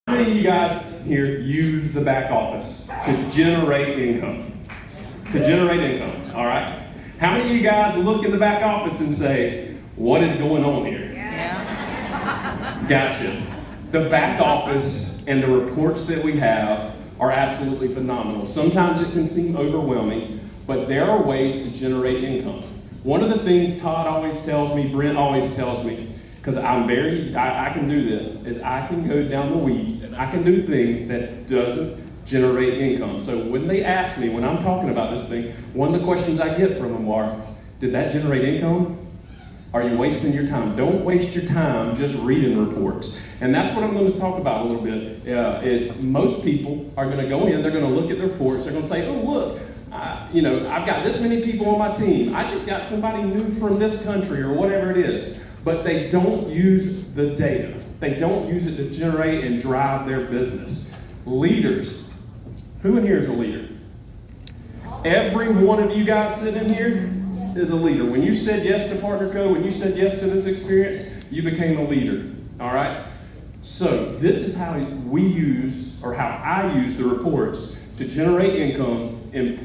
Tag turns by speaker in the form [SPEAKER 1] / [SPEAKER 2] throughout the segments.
[SPEAKER 1] How many of you guys here use the back office to generate income? To generate income, all right? How many of you guys look in the back office and say, what is going on here?
[SPEAKER 2] Yeah.
[SPEAKER 1] Gotcha. The back office and the reports that we have are absolutely phenomenal. Sometimes it can seem overwhelming, but there are ways to generate income. One of the things Todd always tells me, Brent always tells me, because I can do this, is I can go down the weeds and I can do things that doesn't generate income. So when they ask me, when I'm talking about this thing, one of the questions I get from them are, did that generate income? Are you wasting your time? Don't waste your time just reading reports. And that's what I'm going to talk about a little bit, is most people are going to go in, they're going to look at the reports, they're going to say, oh look, I've got this many people on my team. I just got somebody new from this country or whatever it is. But they don't use the data. They don't use it to generate and drive their business. Leaders. Who in here is a leader? Every one of you guys sitting in here is a leader. When you said yes to Partner Co., when you said yes to this experience, you became a leader. All right? So this is how we use, or how I use the reports to generate income. And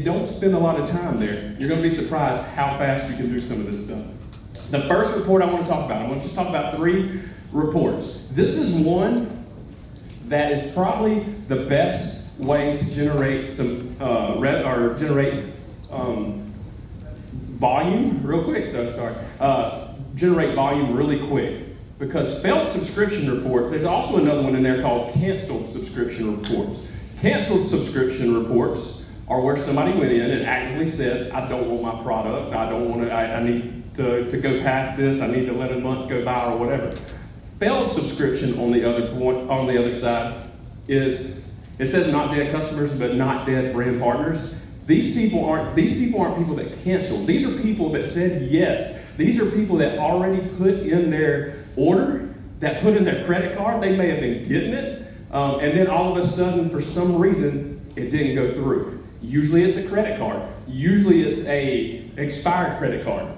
[SPEAKER 1] don't spend a lot of time there. You're going to be surprised how fast you can do some of this stuff. The first report I want to talk about, I want to just talk about 3 reports. This is one that is probably the best way to generate some volume real quick. Generate volume really quick. Because failed subscription report, there's also another one in there called canceled subscription reports. Canceled subscription reports are where somebody went in and actively said, I don't want my product, I need to go past this, I need to let a month go by or whatever. Failed subscription on the other side is, it says not dead customers, but not dead brand partners. These people aren't people that canceled. These are people that said yes. These are people that already put in their order, that put in their credit card. They may have been getting it, and then all of a sudden, for some reason, it didn't go through. Usually it's a credit card. Usually it's a expired credit card.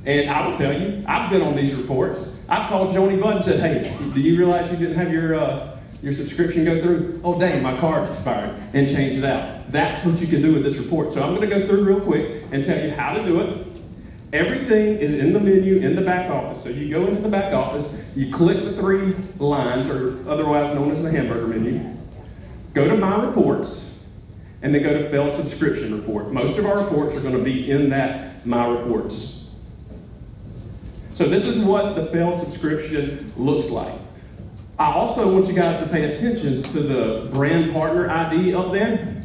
[SPEAKER 1] And I will tell you, I've been on these reports. I've called Joni Budd and said, hey, do you realize you didn't have your subscription go through? Oh, dang, my card expired, and change it out. That's what you can do with this report. So I'm going to go through real quick and tell you how to do it. Everything is in the menu in the back office. So you go into the back office, you click the 3 lines, or otherwise known as the hamburger menu. Go to My Reports, and then go to Failed Subscription Report. Most of our reports are going to be in that My Reports. So this is what the failed subscription looks like. I also want you guys to pay attention to the brand partner ID up there.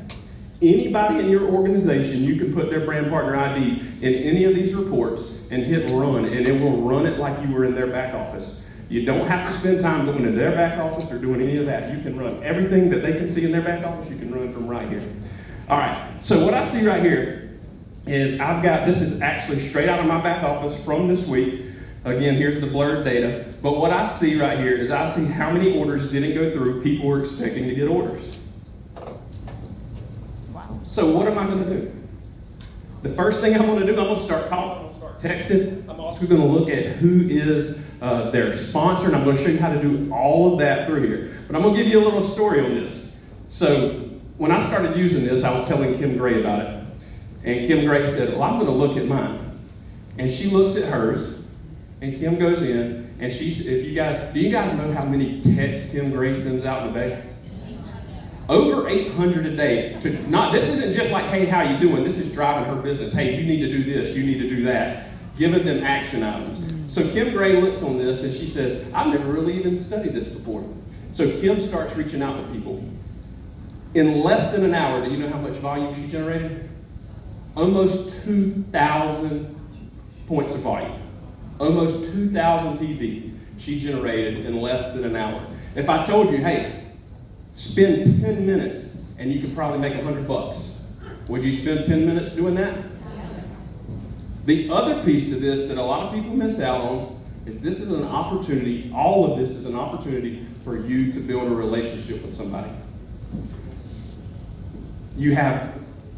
[SPEAKER 1] Anybody in your organization, you can put their brand partner ID in any of these reports and hit run, and it will run it like you were in their back office. You don't have to spend time going to their back office or doing any of that. You can run everything that they can see in their back office, you can run from right here. All right, so what I see right here is this is actually straight out of my back office from this week. Again, here's the blurred data. But what I see right here is I see how many orders didn't go through. People were expecting to get orders.
[SPEAKER 2] Wow.
[SPEAKER 1] So what am I going to do? The first thing I'm going to do, I'm going to start calling, I'm going to start texting. I'm also going to look at who is their sponsor, and I'm going to show you how to do all of that through here. But I'm going to give you a little story on this. So when I started using this, I was telling Kim Gray about it. And Kim Gray said, well, I'm going to look at mine. And she looks at hers. And Kim goes in, and do you guys know how many texts Kim Gray sends out in a day? Over 800 a day. This isn't just like, hey, how you doing? This is driving her business. Hey, you need to do this, you need to do that. Giving them action items. So Kim Gray looks on this, and she says, I've never really even studied this before. So Kim starts reaching out to people. In less than an hour, do you know how much volume she generated? Almost 2,000 points of volume. Almost 2,000 PV she generated in less than an hour. If I told you, hey, spend 10 minutes and you could probably make $100, would you spend 10 minutes doing that? The other piece to this that a lot of people miss out on is this is an opportunity, all of this is an opportunity for you to build a relationship with somebody.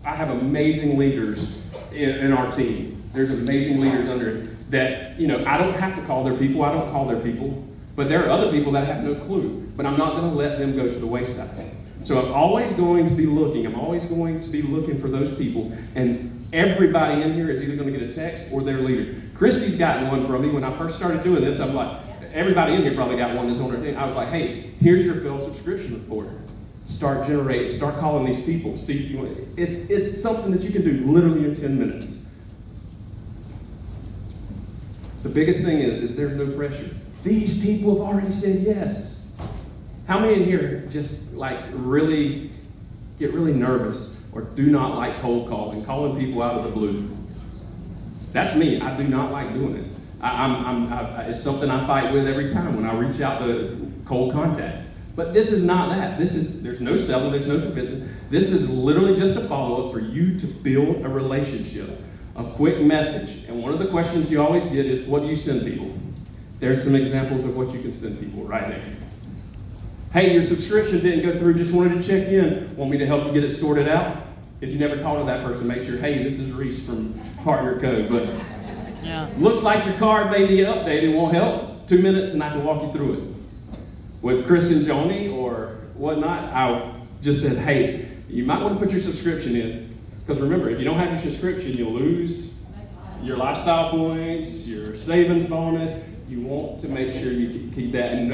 [SPEAKER 1] I have amazing leaders in our team. There's amazing leaders under it that, I don't have to call their people. I don't call their people. But there are other people that have no clue, but I'm not going to let them go to the wayside. So I'm always going to be looking. I'm always going to be looking for those people. And everybody in here is either going to get a text or their leader. Christy's gotten one from me. When I first started doing this, I'm like, everybody in here probably got one that's on their team. I was like, hey, here's your failed subscription report. Start calling these people. See if you want. It's something that you can do literally in 10 minutes. The biggest thing is there's no pressure. These people have already said yes. How many in here just really get really nervous or do not like cold calling people out of the blue? That's me. I do not like doing it. It's something I fight with every time when I reach out to cold contacts. But this is not that. There's no selling, there's no convincing. This is literally just a follow-up for you to build a relationship, a quick message. And one of the questions you always get is, what do you send people? There's some examples of what you can send people right there. Hey, your subscription didn't go through, just wanted to check in. Want me to help you get it sorted out? If you never talked to that person, make sure, hey, this is Reese from Partner Code. But looks like your card may need updated, won't help. 2 minutes and I can walk you through it. With Chris and Joni or whatnot, I just said, hey, you might want to put your subscription in. Because remember, if you don't have your subscription, you'll lose your lifestyle points, your savings bonus. You want to make sure you keep that. And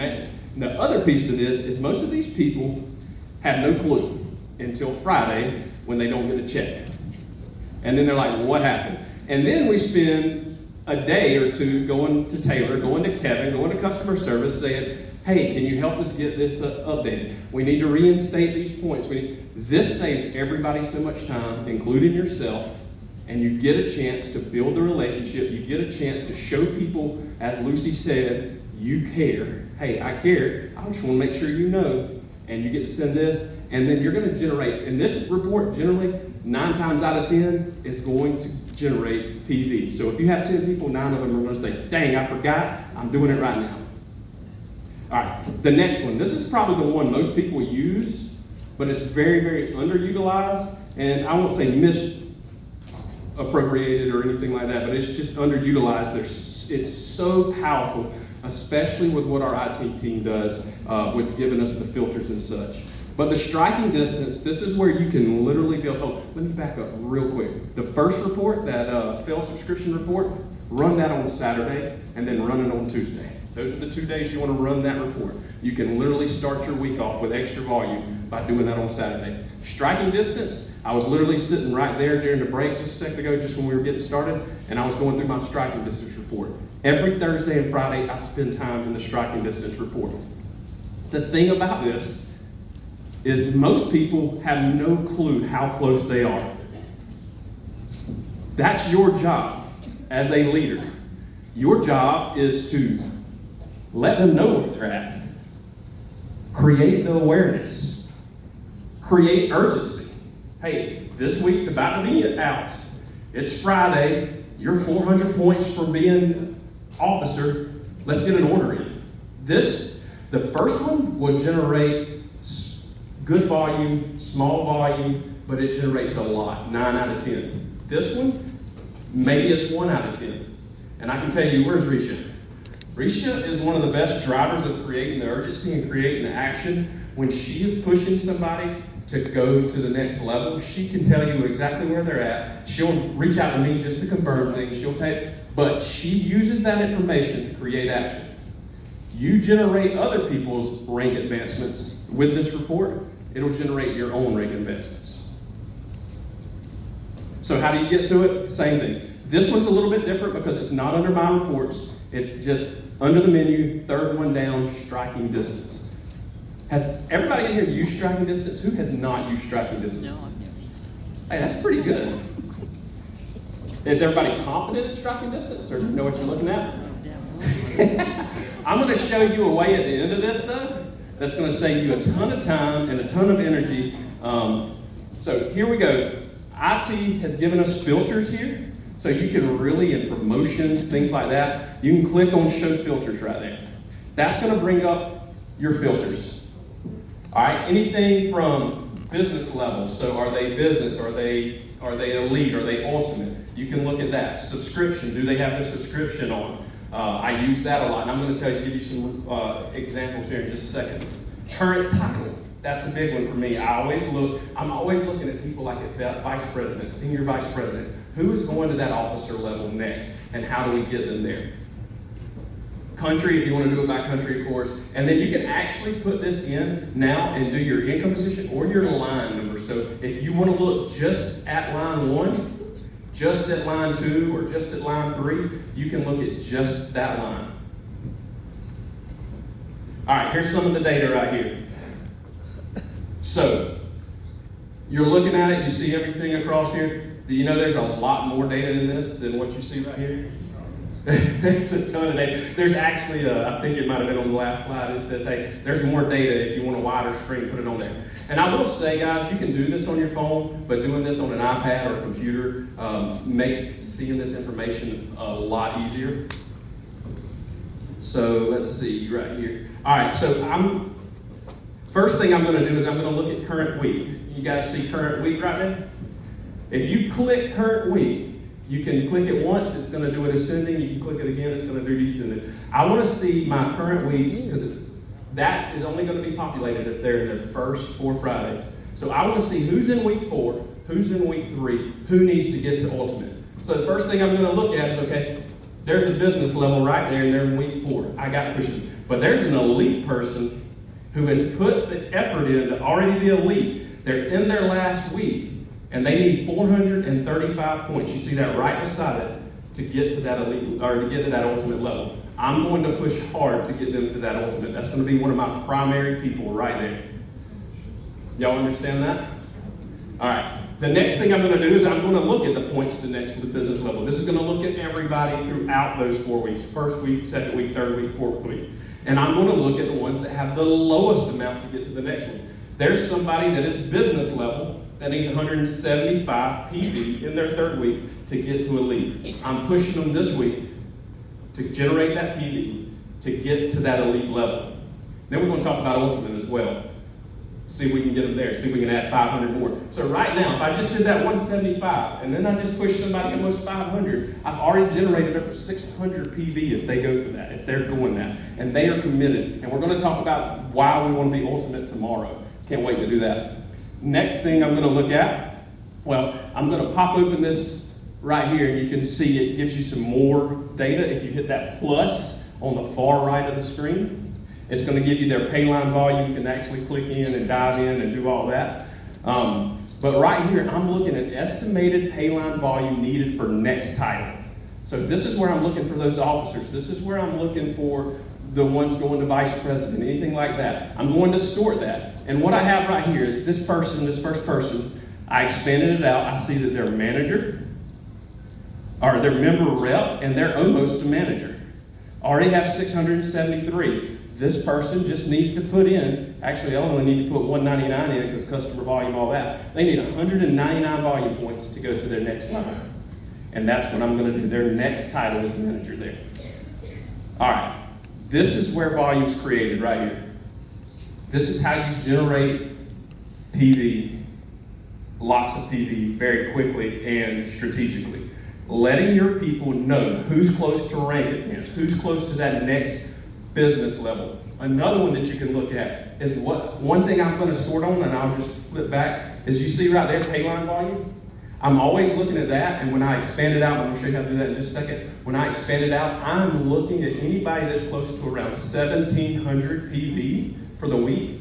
[SPEAKER 1] the other piece to this is most of these people have no clue until Friday when they don't get a check. And then they're like, well, what happened? And then we spend a day or two going to Taylor, going to Kevin, going to customer service saying, hey, can you help us get this updated? We need to reinstate these points. This saves everybody so much time, including yourself, and you get a chance to build a relationship. You get a chance to show people, as Lucy said, you care. Hey, I care. I just want to make sure you know. And you get to send this, and then you're going to generate. And this report, generally, 9 times out of 10, is going to generate PV. So if you have 10 people, 9 of them are going to say, dang, I forgot. I'm doing it right now. All right, the next one. This is probably the one most people use, but it's very, very underutilized. And I won't say misappropriated or anything like that, but it's just underutilized. It's so powerful, especially with what our IT team does with giving us the filters and such. But the striking distance, this is where you can literally go, oh, let me back up real quick. The first report, that failed subscription report, run that on Saturday and then run it on Tuesday. Those are the 2 days you want to run that report. You can literally start your week off with extra volume by doing that on Saturday. Striking distance, I was literally sitting right there during the break just a second ago, just when we were getting started, and I was going through my striking distance report. Every Thursday and Friday, I spend time in the striking distance report. The thing about this is most people have no clue how close they are. That's your job as a leader. Your job is to let them know where they're at. Create the awareness. Create urgency. Hey, this week's about to be out. It's Friday. You're 400 points for being officer. Let's get an order in. The first one will generate good volume, small volume, but it generates a lot, 9 out of 10. This one, maybe it's 1 out of 10. And I can tell you, where's Risha? Risha is one of the best drivers of creating the urgency and creating the action. When she is pushing somebody to go to the next level, she can tell you exactly where they're at. She'll reach out to me just to confirm things. But she uses that information to create action. You generate other people's rank advancements with this report. It'll generate your own rank advancements. So how do you get to it? Same thing. This one's a little bit different because it's not under my reports. It's just under the menu, third one down, striking distance. Has everybody in here used striking distance? Who has not used striking distance?
[SPEAKER 2] No, I've never used it.
[SPEAKER 1] Hey, that's pretty good. Is everybody confident in striking distance, or do you know what you're looking at? I'm going to show you a way at the end of this, though, that's going to save you a ton of time and a ton of energy. So here we go. IT has given us filters here. So you can really, in promotions, things like that, you can click on show filters right there. That's going to bring up your filters. All right, anything from business level. So are they business? Are they elite? Are they ultimate? You can look at that. Subscription, do they have their subscription on? I use that a lot, and I'm going to give you some examples here in just a second. Current title, that's a big one for me. I'm always looking at people like a vice president, senior vice president. Who is going to that officer level next, and how do we get them there? Country, if you want to do it by country, of course. And then you can actually put this in now and do your income position or your line number. So if you want to look just at line 1, just at line 2, or just at line 3, you can look at just that line. All right, here's some of the data right here. So you're looking at it, you see everything across here. Do you know there's a lot more data in this than what you see right here? There's a ton of data. There's actually, I think it might have been on the last slide, it says, hey, there's more data if you want a wider screen, put it on there. And I will say, guys, you can do this on your phone, but doing this on an iPad or a computer makes seeing this information a lot easier. So let's see right here. All right, so first thing I'm going to do is I'm going to look at current week. You guys see current week right there? If you click current week, you can click it once, it's going to do it ascending. You can click it again, it's going to do descending. I want to see my current weeks, because that is only going to be populated if they're in their first 4 Fridays. So I want to see who's in week 4, who's in week 3, who needs to get to ultimate. So the first thing I'm going to look at is, okay, there's a business level right there, and they're in week 4. I got to push them. But there's an elite person who has put the effort in to already be elite. They're in their last week, and they need 435 points. You see that right beside it to get to that elite, or to get to that ultimate level. I'm going to push hard to get them to that ultimate. That's going to be one of my primary people right there. Y'all understand that? All right. The next thing I'm going to do is I'm going to look at the points to the next business level. This is going to look at everybody throughout those 4 weeks. First week, second week, third week, fourth week. And I'm going to look at the ones that have the lowest amount to get to the next one. There's somebody that is business level that needs 175 PV in their third week to get to elite. I'm pushing them this week to generate that PV to get to that elite level. Then we're going to talk about ultimate as well. See if we can get them there. See if we can add 500 more. So right now, if I just did that 175, and then I just push somebody almost 500, I've already generated over 600 PV if they go for that, if they're doing that. And they are committed. And we're going to talk about why we want to be ultimate tomorrow. Can't wait to do that. Next thing I'm going to look at, well, I'm going to pop open this right here, and you can see it gives you some more data. If you hit that plus on the far right of the screen, it's going to give you their pay line volume. You can actually click in and dive in and do all that. But right here, I'm looking at estimated pay line volume needed for next title. So this is where I'm looking for those officers. This is where I'm looking for the ones going to vice president, anything like that. I'm going to sort that. And what I have right here is this person, this first person, I expanded it out. I see that they're manager, or they're member rep, and they're almost a manager. Already have 673. This person just needs to put in, actually I only need to put 199 in because customer volume, all that. They need 199 volume points to go to their next level. And that's what I'm going to do. Their next title is manager there. All right. This is where volume's created right here. This is how you generate PV, lots of PV very quickly and strategically. Letting your people know who's close to rank against, who's close to that next business level. Another one that you can look at is one thing I'm going to sort on, and I'll just flip back, is you see right there, pay line volume. I'm always looking at that, and when I expand it out, I'm going to show you how to do that in just a second. When I expand it out, I'm looking at anybody that's close to around 1,700 PV for the week,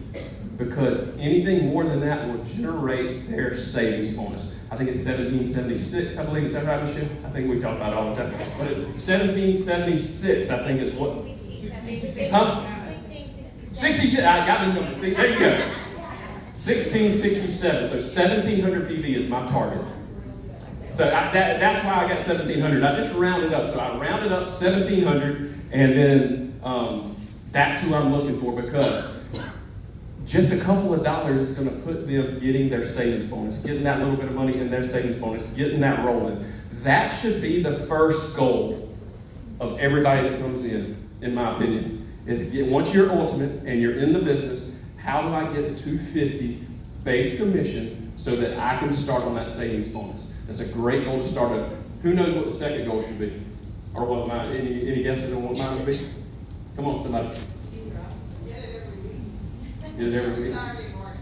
[SPEAKER 1] because anything more than that will generate their savings bonus. I think it's 1776, I believe. Is that right, Michelle? I think we talk about it all the time. What is it? 1776, I think is what? Huh? 66. I got the number. See, there you go. 1667. So 1,700 PV is my target. So that's why I got 1,700. I just rounded up. So I rounded up 1,700, and then that's who I'm looking for, because just a couple of dollars is going to put them getting their savings bonus, getting that little bit of money in their savings bonus, getting that rolling. That should be the first goal of everybody that comes in my opinion, is once you're ultimate and you're in the business, how do I get to 250 base commission so that I can start on that savings bonus? That's a great goal to start at. Who knows what the second goal should be? Or what mine, any guesses on what mine would be? Come on, somebody. Get it every week.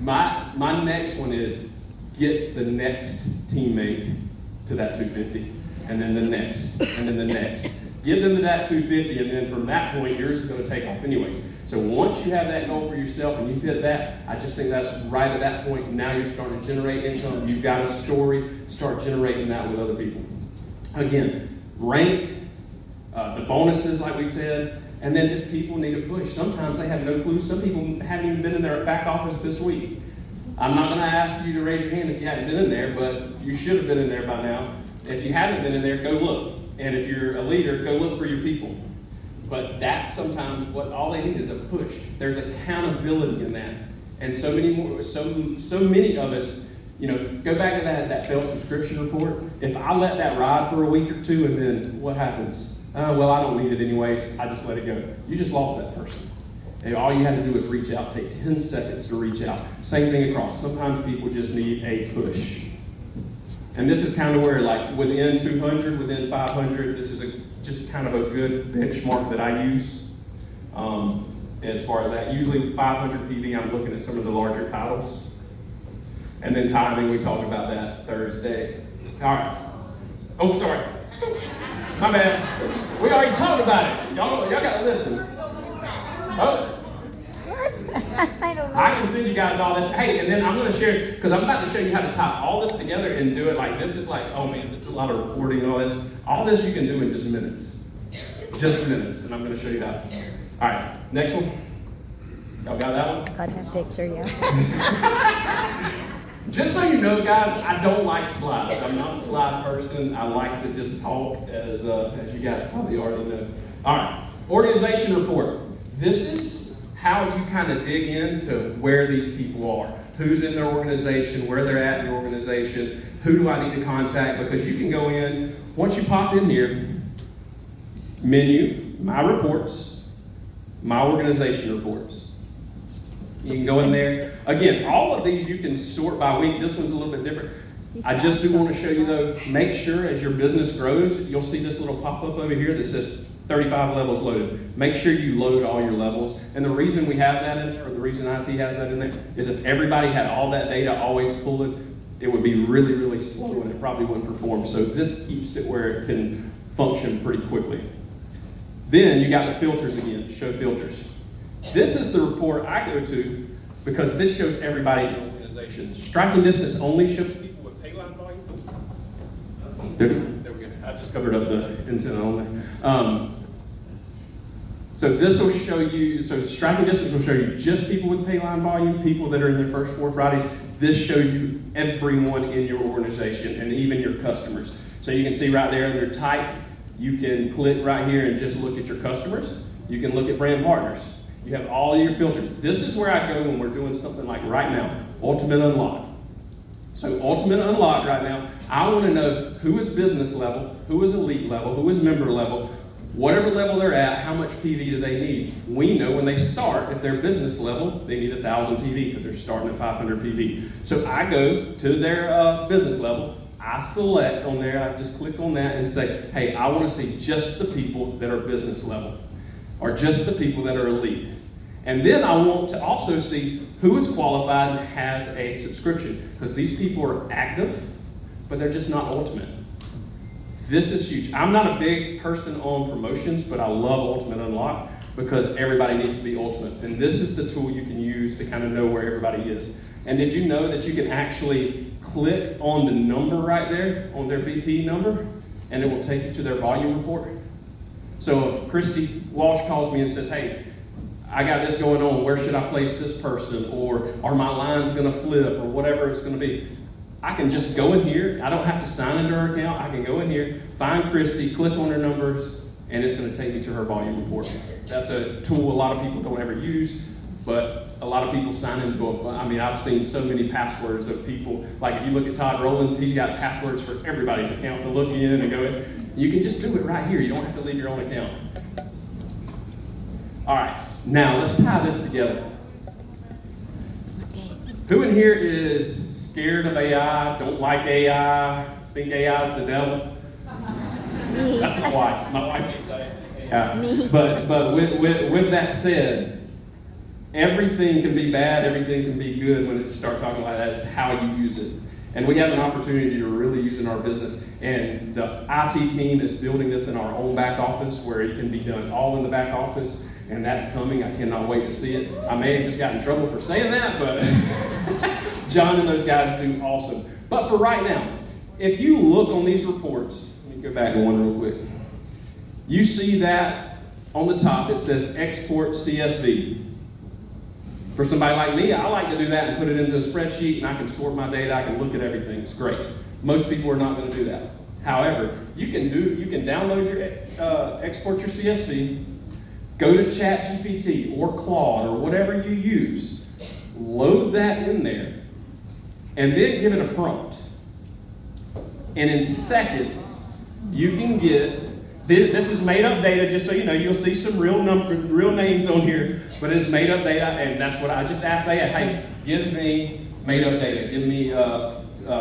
[SPEAKER 1] My next one is get the next teammate to that 250, and then the next, and then the next. Get them to that 250, and then from that point, yours is going to take off anyways. So once you have that goal for yourself and you've hit that, I just think that's right at that point. Now you're starting to generate income. You've got a story. Start generating that with other people. Again, rank, the bonuses, like we said, and then just people need a push. Sometimes they have no clue. Some people haven't even been in their back office this week. I'm not going to ask you to raise your hand if you haven't been in there, but you should have been in there by now. If you haven't been in there, go look. And if you're a leader, go look for your people. But that's sometimes what all they need is a push. There's accountability in that. And so many of us, go back to that failed subscription report. If I let that ride for a week or two, and then what happens? Well, I don't need it anyways. I just let it go. You just lost that person. And all you had to do was reach out. Take 10 seconds to reach out. Same thing across. Sometimes people just need a push. And this is kind of where, like, within 200, within 500, this is just kind of a good benchmark that I use as far as that. Usually 500 PV, I'm looking at some of the larger titles. And then timing, we talk about that Thursday. All right. Oh, sorry. My bad. We already talked about it. Y'all got to listen. Oh.
[SPEAKER 2] I don't know.
[SPEAKER 1] I can send you guys all this. Hey, and then I'm going to share, because I'm about to show you how to tie all this together and do it like this. Is like, oh man, this is a lot of reporting and all this. All this you can do in just minutes. Just minutes. And I'm going to show you how. All right, next one. Y'all got that one?
[SPEAKER 2] Got that picture, yeah.
[SPEAKER 1] Just so you know, guys, I don't like slides. I'm not a slide person. I like to just talk, as you guys probably already know. All right, organization report. This is how you kind of dig into where these people are, who's in their organization, where they're at in the organization, who do I need to contact, because you can go in, once you pop in here, menu, my reports, my organization reports. You can go in there. Again, all of these you can sort by week. This one's a little bit different. I just do want to show you though, make sure as your business grows, you'll see this little pop-up over here that says 35 levels loaded. Make sure you load all your levels. And the reason we have that in there, or the reason IT has that in there, is if everybody had all that data always pulled, it would be really, really slow and it probably wouldn't perform. So this keeps it where it can function pretty quickly. Then you got the filters again, show filters. This is the report I go to because this shows everybody in the organization. Striking distance only shows people with pay line volume. There we go. I just covered up the incident only. So this will show you, so striking distance will show you just people with pay line volume, people that are in their first 4 Fridays. This shows you everyone in your organization and even your customers. So you can see right there under type, you can click right here and just look at your customers. You can look at brand partners. You have all your filters. This is where I go when we're doing something like right now, Ultimate Unlock. So Ultimate Unlock right now, I want to know who is business level, who is elite level, who is member level, whatever level they're at, how much PV do they need? We know when they start, if they're business level, they need 1,000 PV because they're starting at 500 PV. So I go to their business level, I select on there, I just click on that and say, hey, I want to see just the people that are business level or just the people that are elite. And then I want to also see who is qualified and has a subscription because these people are active, but they're just not ultimate. This is huge. I'm not a big person on promotions, but I love Ultimate Unlock because everybody needs to be ultimate. And this is the tool you can use to kind of know where everybody is. And did you know that you can actually click on the number right there, on their BP number, and it will take you to their volume report? So if Christy Walsh calls me and says, hey, I got this going on, where should I place this person? Or are my lines gonna flip? Or whatever it's gonna be. I can just go in here. I don't have to sign into her account. I can go in here, find Christy, click on her numbers, and it's going to take me to her volume report. That's a tool a lot of people don't ever use, but a lot of people sign into it. I mean, I've seen so many passwords of people. Like if you look at Todd Rowlands, he's got passwords for everybody's account to look in and go in. You can just do it right here. You don't have to leave your own account. All right, now let's tie this together. Who in here is scared of AI, don't like AI, think AI is the devil?
[SPEAKER 2] Me.
[SPEAKER 1] That's my wife. My wife needs that.
[SPEAKER 2] Me.
[SPEAKER 1] But with that said, everything can be bad, everything can be good when you start talking like that. It's how you use it. And we have an opportunity to really use it in our business. And the IT team is building this in our own back office where it can be done all in the back office. And that's coming. I cannot wait to see it. I may have just got in trouble for saying that, but John and those guys do awesome. But for right now, if you look on these reports, let me go back one real quick. You see that on the top, it says export CSV. For somebody like me, I like to do that and put it into a spreadsheet, and I can sort my data, I can look at everything. It's great. Most people are not going to do that. However, you can download your export your CSV, go to ChatGPT or Claude or whatever you use, load that in there, and then give it a prompt. And in seconds, you can get, this is made up data, just so you know, you'll see some real names on here, but it's made up data, and that's what I just asked AI, hey, give me made up data, give me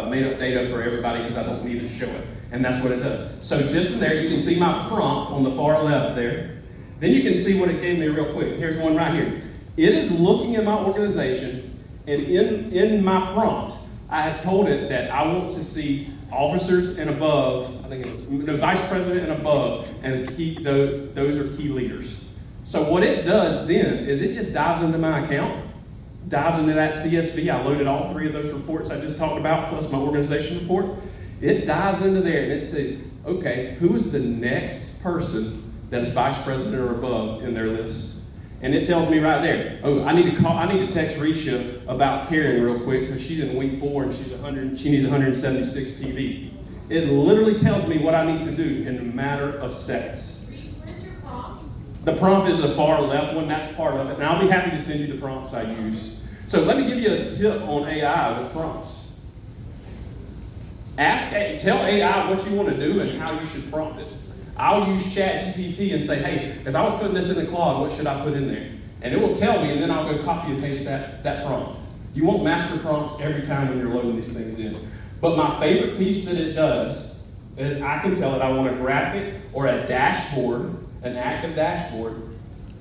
[SPEAKER 1] made up data for everybody because I don't need to show it. And that's what it does. So just in there, you can see my prompt on the far left there. Then you can see what it gave me real quick. Here's one right here. It is looking at my organization, and in my prompt, I had told it that I want to see officers and above, I think it was the vice president and above, and those are key leaders. So what it does then is it just dives into my account, dives into that CSV. I loaded all 3 of those reports I just talked about, plus my organization report. It dives into there and it says, okay, who is the next person that is vice president or above in their list? And it tells me right there, oh, I need to text Reese about Karen real quick because she's in week 4 and she needs 176 PV. It literally tells me what I need to do in a matter of seconds.
[SPEAKER 3] Reese, where's your prompt?
[SPEAKER 1] The prompt is the far left one, that's part of it. And I'll be happy to send you the prompts I use. So let me give you a tip on AI with prompts. Tell AI what you want to do and how you should prompt it. I'll use ChatGPT and say, hey, if I was putting this in the Claude, what should I put in there? And it will tell me, and then I'll go copy and paste that prompt. You won't master prompts every time when you're loading these things in. But my favorite piece that it does is I can tell it I want a graphic or a dashboard, an active dashboard,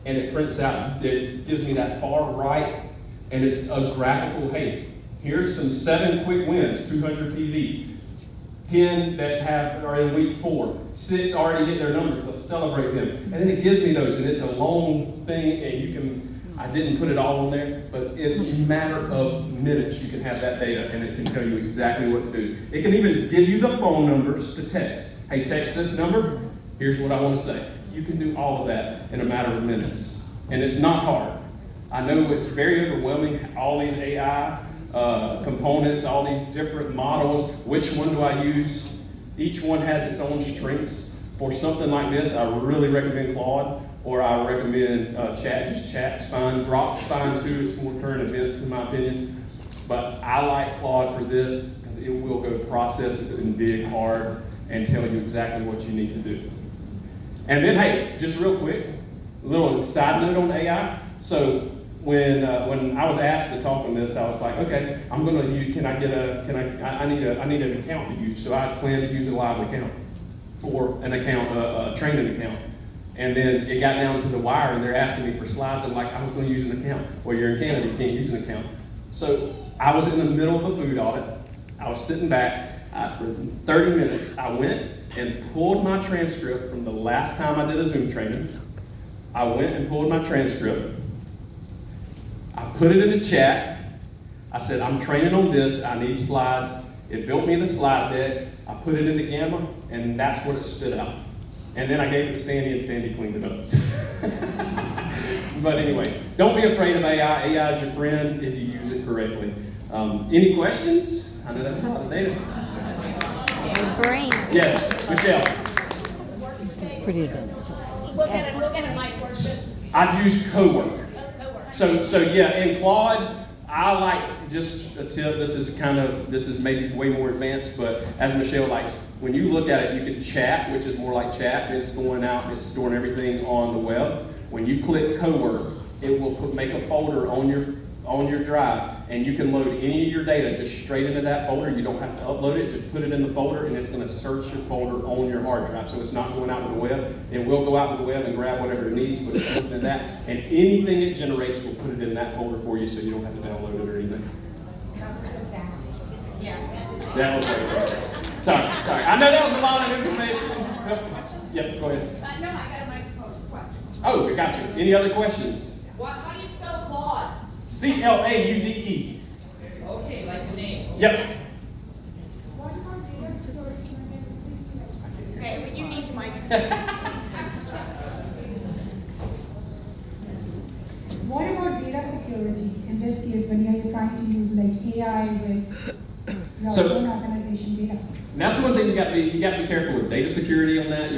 [SPEAKER 1] and it prints out, it gives me that far right, and it's a graphical, hey, here's some 7 quick wins, 200 PV. 10 that are in week 4, 6 already hit their numbers, let's celebrate them. And then it gives me those, and it's a long thing, and I didn't put it all on there, but in a matter of minutes, you can have that data, and it can tell you exactly what to do. It can even give you the phone numbers to text. Hey, text this number, here's what I want to say. You can do all of that in a matter of minutes, and it's not hard. I know it's very overwhelming, all these AI components, all these different models. Which one do I use? Each one has its own strengths. For something like this, I really recommend Claude, or I recommend Chat. Just Chat's fine. Grok's fine too. It's more current events in my opinion. But I like Claude for this because it will go process it and dig hard and tell you exactly what you need to do. And then, hey, just real quick, a little side note on AI. So when I was asked to talk on this, I was like, okay, I'm gonna use, I need an account to use. So I plan to use a live account or an account, a training account. And then it got down to the wire and they're asking me for slides. I'm like, I was gonna use an account. Well, you're in Canada, you can't use an account. So I was in the middle of a food audit. I was sitting back for 30 minutes. I went and pulled my transcript from the last time I did a Zoom training. I went and pulled my transcript. I put it in the chat. I said, I'm training on this. I need slides. It built me the slide deck. I put it into Gamma, and that's what it spit out. And then I gave it to Sandy, and Sandy cleaned it up. But anyways, don't be afraid of AI. AI is your friend if you use it correctly. Any questions? I know that's a lot of data.
[SPEAKER 2] Your brain.
[SPEAKER 1] Yes, Michelle.
[SPEAKER 2] This is pretty advanced.
[SPEAKER 3] We'll get a mic for this.
[SPEAKER 1] I've used Cowork.
[SPEAKER 3] Co-work.
[SPEAKER 1] So yeah, in Claude, I like just a tip. This is maybe way more advanced, but as Michelle, like when you look at it, you can chat, which is more like chat. It's going out, it's storing everything on the web. When you click Cowork, it will make a folder on your on your drive, and you can load any of your data just straight into that folder. You don't have to upload it, just put it in the folder, and it's going to search your folder on your hard drive. So it's not going out to the web. It will go out to the web and grab whatever it needs, but it's looking at that, and anything it generates will put it in that folder for you, so you don't have to download it or anything. That was very close. Sorry. I know that was a lot of information. Yep, go ahead.
[SPEAKER 3] No, I got a microphone question.
[SPEAKER 1] Oh, we got you. Any other questions?
[SPEAKER 3] How do you spell Claude?
[SPEAKER 1] CLAUDE.
[SPEAKER 3] Okay, like the name.
[SPEAKER 1] Yep.
[SPEAKER 3] Okay, but you need the microphone.
[SPEAKER 4] What about data security in this case when you're trying to use like AI with your own organization data?
[SPEAKER 1] And that's one thing you got to be careful with data security on that.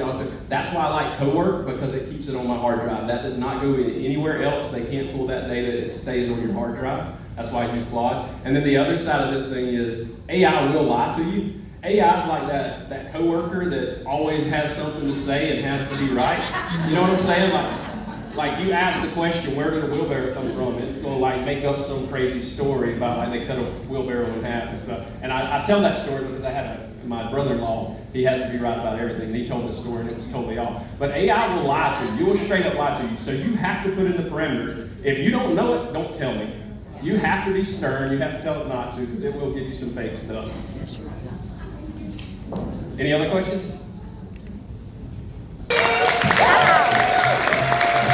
[SPEAKER 1] That's why I like co-work, because it keeps it on my hard drive. That does not go anywhere else. They can't pull that data. It stays on your hard drive. That's why I use Claude. And then the other side of this thing is AI will lie to you. AI is like that coworker that always has something to say and has to be right. You know what I'm saying? Like you ask the question, where did a wheelbarrow come from? It's going to like make up some crazy story about like they cut a wheelbarrow in half and stuff. And I tell that story because I had my brother-in-law, he has to be right about everything. And he told this story and it was totally off. But AI will lie to you. You will straight up lie to you. So you have to put in the parameters. If you don't know it, don't tell me. You have to be stern. You have to tell it not to, because it will give you some fake stuff. Any other questions?